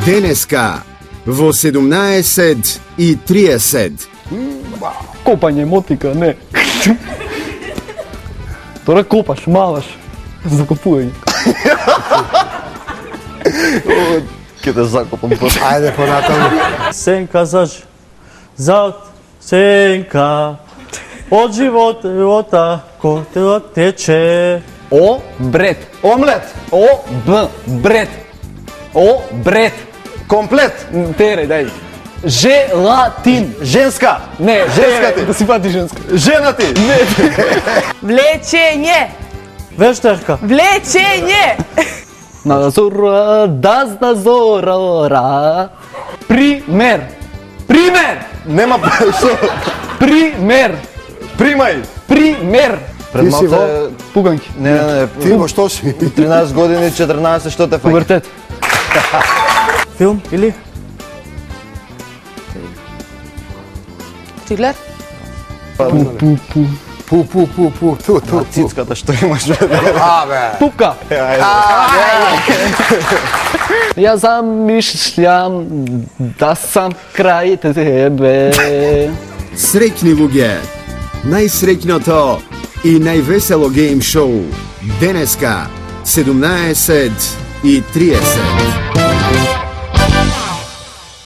Денеска во 17:30. Копање мотика, не. Тора копаш, малаш. За копување. Ке те закопам просто. Ајде понатаму. Сенка за сенка од живота кој тече. О, бред. Омлет. О, бред. О, бред. Комплет. Тере, дај. Желатин. Женска. Не, Женска ти. да си пати женска. Жена ти. Влечење. Вештерка. Влечење. На зора, дазна зора. Пример. Нема што. Пример. Примај. Пример. Пред Ти си малце... Пуганки. Не. Ти во што си? 13 години, 14, што те фаќа? Пубертет. Филм или? Тиглер. Пу, ту. Цицката што имаш, бе. Абе. Пупка. Ја замишлям да сам крај тебе. Среќни луѓе, најсреќното и највесело гейм шоу. Денеска 17:30.